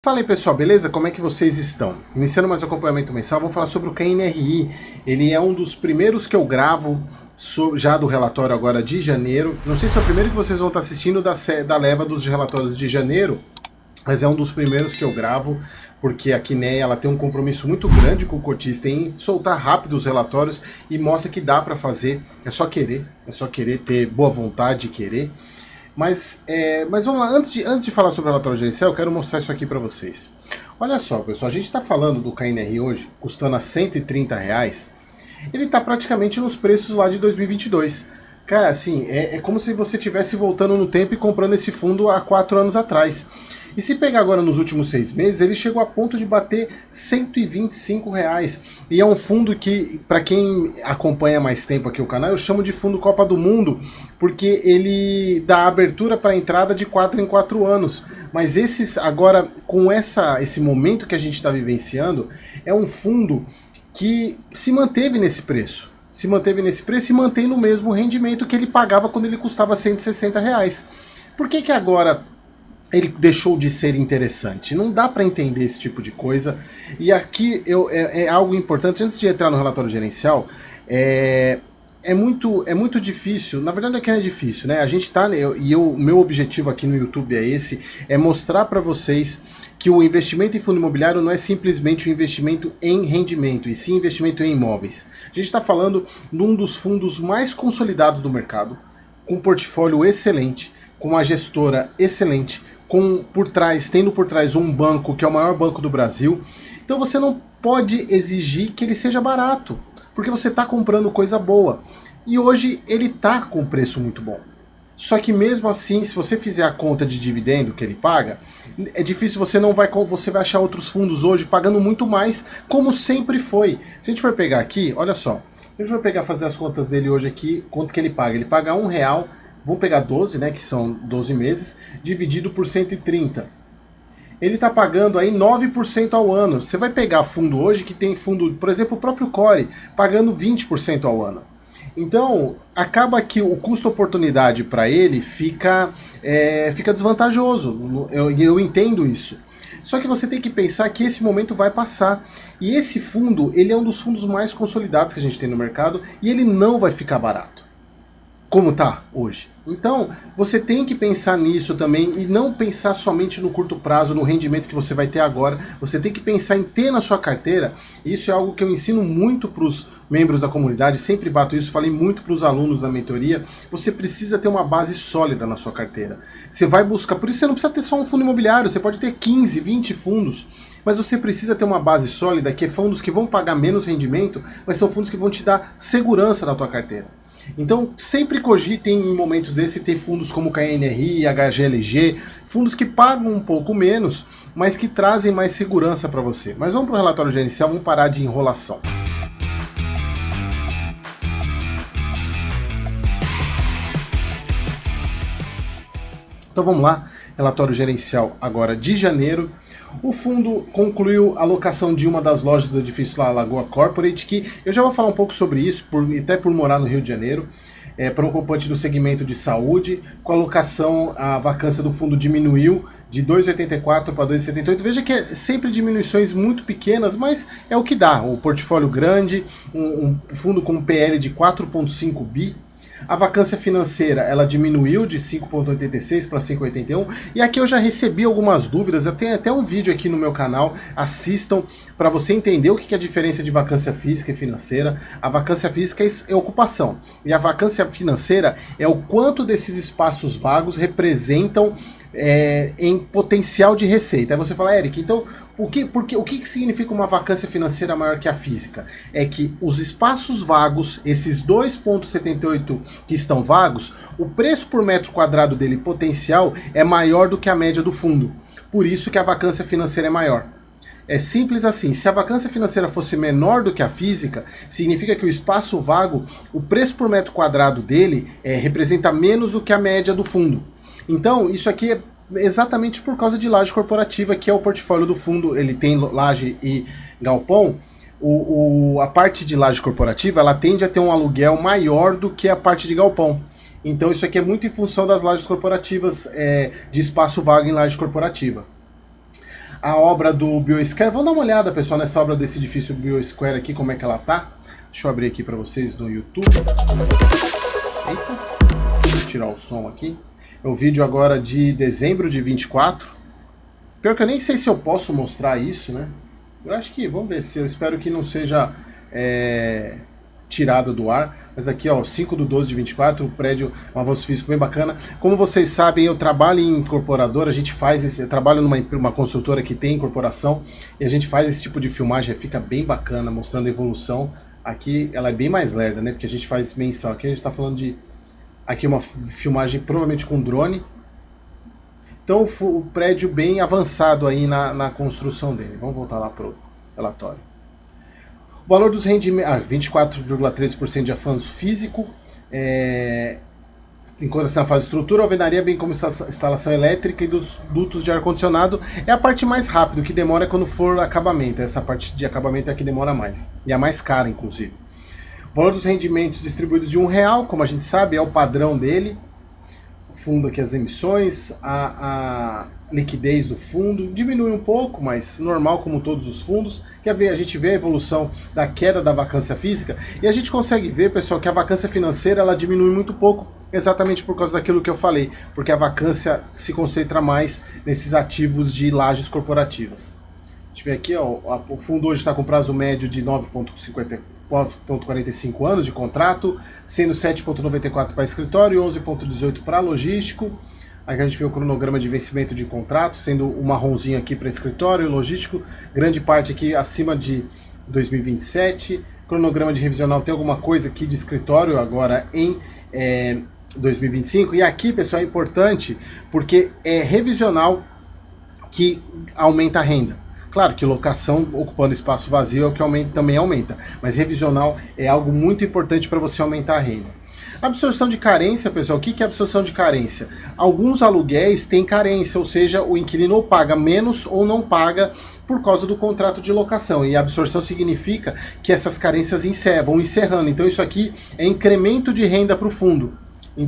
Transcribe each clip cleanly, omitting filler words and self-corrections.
Fala aí pessoal, beleza? Como é que vocês estão? Iniciando mais um acompanhamento mensal, vamos falar sobre o KNRI. Ele é um dos primeiros que eu gravo já do relatório agora de janeiro. Não sei se é o primeiro que vocês vão estar assistindo da leva dos relatórios de janeiro, mas é um dos primeiros que eu gravo, porque a Kinea ela tem um compromisso muito grande com o cotista em soltar rápido os relatórios e mostra que dá para fazer, é só querer ter boa vontade e querer. Mas vamos lá, antes de falar sobre o relatório gerencial, eu quero mostrar isso aqui para vocês. Olha só, pessoal, a gente está falando do KNR hoje, custando a R$ 130, ele está praticamente nos preços lá de 2022. Cara, assim, é como se você estivesse voltando no tempo e comprando esse fundo há 4 anos atrás. E se pegar agora nos últimos 6 meses, ele chegou a ponto de bater R$ 125. E é um fundo que, para quem acompanha mais tempo aqui o canal, eu chamo de fundo Copa do Mundo, porque ele dá abertura para a entrada de 4 em 4 anos. Mas esses, agora, com esse momento que a gente está vivenciando, é um fundo que se manteve nesse preço. Se manteve nesse preço e mantém no mesmo rendimento que ele pagava quando ele custava R$ 160. Por que agora ele deixou de ser interessante? Não dá para entender esse tipo de coisa. E aqui é algo importante, antes de entrar no relatório gerencial, é muito difícil, na verdade é difícil, né? A gente tá, meu objetivo aqui no YouTube é mostrar para vocês que o investimento em fundo imobiliário não é simplesmente um investimento em rendimento, e sim investimento em imóveis. A gente está falando de um dos fundos mais consolidados do mercado, com um portfólio excelente, com uma gestora excelente, tendo por trás um banco que é o maior banco do Brasil. Então você não pode exigir que ele seja barato, porque você está comprando coisa boa. E hoje ele está com preço muito bom. Só que mesmo assim, se você fizer a conta de dividendo que ele paga, é difícil, você vai achar outros fundos hoje pagando muito mais, como sempre foi. Se a gente for pegar aqui, olha só, a gente vai fazer as contas dele hoje aqui, quanto que ele paga? Ele paga R$1, vamos pegar 12, né, que são 12 meses, dividido por 130. Ele está pagando aí 9% ao ano. Você vai pegar fundo hoje que tem fundo, por exemplo, o próprio Core, pagando 20% ao ano. Então, acaba que o custo-oportunidade para ele fica desvantajoso. Eu entendo isso. Só que você tem que pensar que esse momento vai passar. E esse fundo, ele é um dos fundos mais consolidados que a gente tem no mercado e ele não vai ficar barato, como tá hoje. Então, você tem que pensar nisso também e não pensar somente no curto prazo, no rendimento que você vai ter agora. Você tem que pensar em ter na sua carteira. Isso é algo que eu ensino muito para os membros da comunidade, sempre bato isso, falei muito para os alunos da mentoria. Você precisa ter uma base sólida na sua carteira. Você vai buscar, por isso você não precisa ter só um fundo imobiliário, você pode ter 15, 20 fundos, mas você precisa ter uma base sólida, que é fundos que vão pagar menos rendimento, mas são fundos que vão te dar segurança na tua carteira. Então, sempre cogitem em momentos desses ter fundos como KNRI, HGLG, fundos que pagam um pouco menos, mas que trazem mais segurança para você. Mas vamos para o relatório gerencial, vamos parar de enrolação. Então vamos lá, relatório gerencial agora de janeiro. O fundo concluiu a locação de uma das lojas do edifício lá, Lagoa Corporate, que eu já vou falar um pouco sobre isso, até por morar no Rio de Janeiro, para um ocupante do segmento de saúde. Com a locação, a vacância do fundo diminuiu de 2,84 para 2,78. Veja que é sempre diminuições muito pequenas, mas é o que dá. Um portfólio grande, um fundo com um PL de 4,5 bi. A vacância financeira, ela diminuiu de 5,86 para 5,81, e aqui eu já recebi algumas dúvidas, eu tenho até um vídeo aqui no meu canal, assistam para você entender o que é a diferença de vacância física e financeira. A vacância física é ocupação, e a vacância financeira é o quanto desses espaços vagos representam em potencial de receita. Aí você fala, Eric, então o que significa uma vacância financeira maior que a física? É que os espaços vagos, esses 2,78 que estão vagos, o preço por metro quadrado dele potencial é maior do que a média do fundo. Por isso que a vacância financeira é maior. É simples assim, se a vacância financeira fosse menor do que a física, significa que o espaço vago, o preço por metro quadrado dele representa menos do que a média do fundo. Então, isso aqui é exatamente por causa de laje corporativa, que é o portfólio do fundo. Ele tem laje e galpão. A parte de laje corporativa, ela tende a ter um aluguel maior do que a parte de galpão. Então isso aqui é muito em função das lajes corporativas, de espaço vago em laje corporativa. a obra do Biosquare. Vamos dar uma olhada, pessoal, nessa obra desse edifício Biosquare aqui, como é que ela tá. Deixa eu abrir aqui para vocês no YouTube. Eita, deixa eu tirar o som aqui. É o vídeo agora de dezembro de 24. Pior que eu nem sei se eu posso mostrar isso, né? Eu acho que, vamos ver se eu espero que não seja tirado do ar. Mas aqui, ó, 5/12/24, o prédio, um avanço físico bem bacana. Como vocês sabem, eu trabalho em incorporadora, a gente faz eu trabalho numa construtora que tem incorporação, e a gente faz esse tipo de filmagem, fica bem bacana, mostrando a evolução. Aqui ela é bem mais lerda, né? Porque a gente faz mensal. Aqui a gente tá falando de... Aqui uma filmagem provavelmente com drone. Então o prédio bem avançado aí na construção dele. Vamos voltar lá pro relatório. O valor dos rendimentos... 24,13% de avanço físico. Enquanto está na fase de estrutura, alvenaria, bem como instalação elétrica e dos dutos de ar-condicionado, é a parte mais rápida, o que demora quando for acabamento. Essa parte de acabamento é a que demora mais. E é a mais cara, inclusive. O valor dos rendimentos distribuídos de R$1, como a gente sabe, é o padrão dele. O fundo aqui, as emissões, a liquidez do fundo diminui um pouco, mas normal como todos os fundos. Quer ver? A gente vê a evolução da queda da vacância física e a gente consegue ver, pessoal, que a vacância financeira ela diminui muito pouco, exatamente por causa daquilo que eu falei, porque a vacância se concentra mais nesses ativos de lajes corporativas. A gente vê aqui, ó, o fundo hoje está com prazo médio de 9,45 anos de contrato, sendo 7,94 para escritório e 11,18 para logístico. Aí a gente vê o cronograma de vencimento de contrato, sendo o marronzinho aqui para escritório e logístico, grande parte aqui acima de 2027. Cronograma de revisional tem alguma coisa aqui de escritório agora em 2025. E aqui, pessoal, é importante porque é revisional que aumenta a renda. Claro que locação ocupando espaço vazio é o que também aumenta, mas revisional é algo muito importante para você aumentar a renda. Absorção de carência, pessoal, o que é absorção de carência? Alguns aluguéis têm carência, ou seja, o inquilino ou paga menos ou não paga por causa do contrato de locação. E a absorção significa que essas carências vão encerrando. Então isso aqui é incremento de renda para o fundo.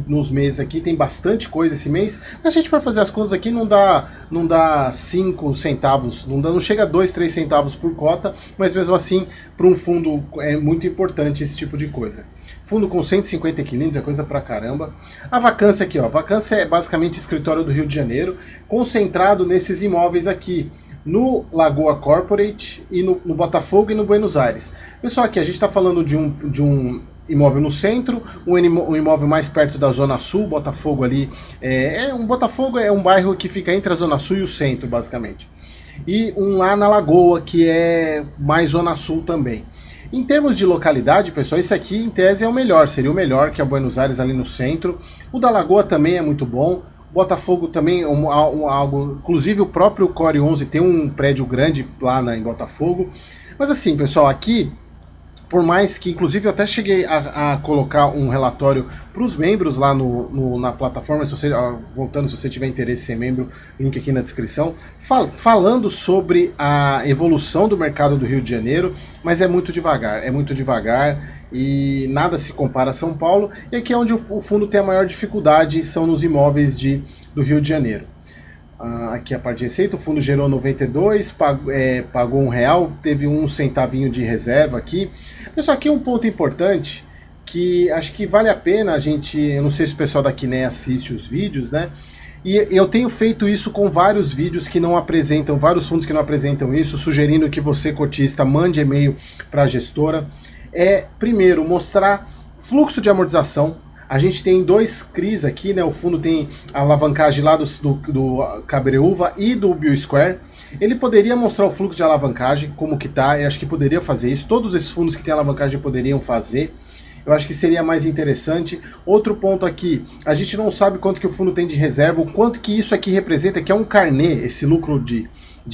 Nos meses aqui tem bastante coisa esse mês. Se a gente for fazer as contas aqui, não dá 5 centavos, não chega a 2, 3 centavos por cota, mas mesmo assim, para um fundo é muito importante esse tipo de coisa. Fundo com 150 inquilinos é coisa pra caramba. A vacância aqui, ó. A vacância é basicamente escritório do Rio de Janeiro, concentrado nesses imóveis aqui, no Lagoa Corporate e no Botafogo e no Buenos Aires. Pessoal, aqui a gente está falando de um imóvel no centro, um imóvel mais perto da Zona Sul. Botafogo ali, Botafogo é um bairro que fica entre a Zona Sul e o centro, basicamente. E um lá na Lagoa, que é mais Zona Sul também. Em termos de localidade, pessoal, esse aqui em tese é o melhor, seria o melhor, que é o Buenos Aires ali no centro. O da Lagoa também é muito bom. Botafogo também, algo, inclusive o próprio Core 11 tem um prédio grande lá em Botafogo. Mas assim, pessoal, aqui, por mais que, inclusive, eu até cheguei a colocar um relatório para os membros lá na plataforma, se você, voltando, se você tiver interesse em ser membro, link aqui na descrição, falando sobre a evolução do mercado do Rio de Janeiro, mas é muito devagar e nada se compara a São Paulo, e aqui é onde o fundo tem a maior dificuldade, são nos imóveis do Rio de Janeiro. Aqui a parte de receita, o fundo gerou 92, pagou R$1, teve um centavinho de reserva aqui. Pessoal, aqui é um ponto importante que acho que vale a pena a gente, eu não sei se o pessoal da Quiné assiste os vídeos, né? E eu tenho feito isso com vários vídeos que não apresentam, vários fundos que não apresentam isso, sugerindo que você, cotista, mande e-mail para a gestora. Primeiro, mostrar fluxo de amortização. A gente tem 2 CRIs aqui, né? O fundo tem a alavancagem lá do Cabreúva e do Biosquare. Ele poderia mostrar o fluxo de alavancagem, como que tá, eu acho que poderia fazer isso. Todos esses fundos que têm alavancagem poderiam fazer. Eu acho que seria mais interessante. Outro ponto aqui, a gente não sabe quanto que o fundo tem de reserva, o quanto que isso aqui representa, que é um carnê, esse lucro de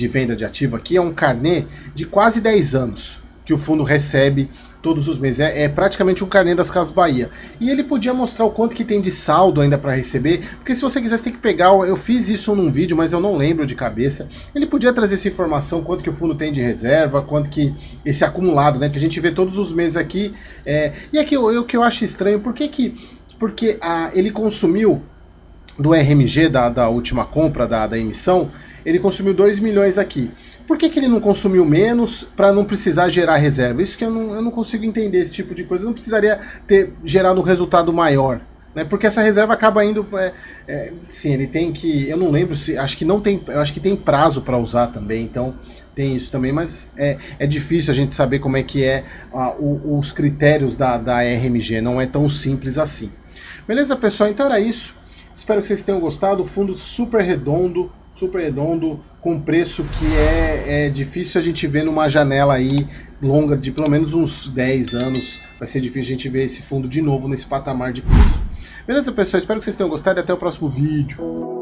venda de ativo aqui é um carnê de quase 10 anos que o fundo recebe todos os meses. É praticamente um carnê das Casas Bahia. E ele podia mostrar o quanto que tem de saldo ainda para receber, porque se você quisesse tem que pegar, eu fiz isso num vídeo, mas eu não lembro de cabeça. Ele podia trazer essa informação, quanto que o fundo tem de reserva, quanto que esse acumulado, né? Porque a gente vê todos os meses aqui. E aqui o que eu acho estranho, porque ele consumiu do RMG da última compra da emissão, ele consumiu 2 milhões aqui. Por que ele não consumiu menos para não precisar gerar reserva? Isso que eu não consigo entender, esse tipo de coisa. Não precisaria ter gerado um resultado maior, né? Porque essa reserva acaba indo... sim, ele tem que... Eu não lembro se... Acho que não tem... Eu acho que tem prazo para usar também, então tem isso também, mas é difícil a gente saber como é que os critérios da RMG. Não é tão simples assim. Beleza, pessoal? Então era isso. Espero que vocês tenham gostado. Fundo super redondo, com preço que é difícil a gente ver numa janela aí longa de pelo menos uns 10 anos. Vai ser difícil a gente ver esse fundo de novo nesse patamar de preço. Beleza, pessoal? Espero que vocês tenham gostado e até o próximo vídeo.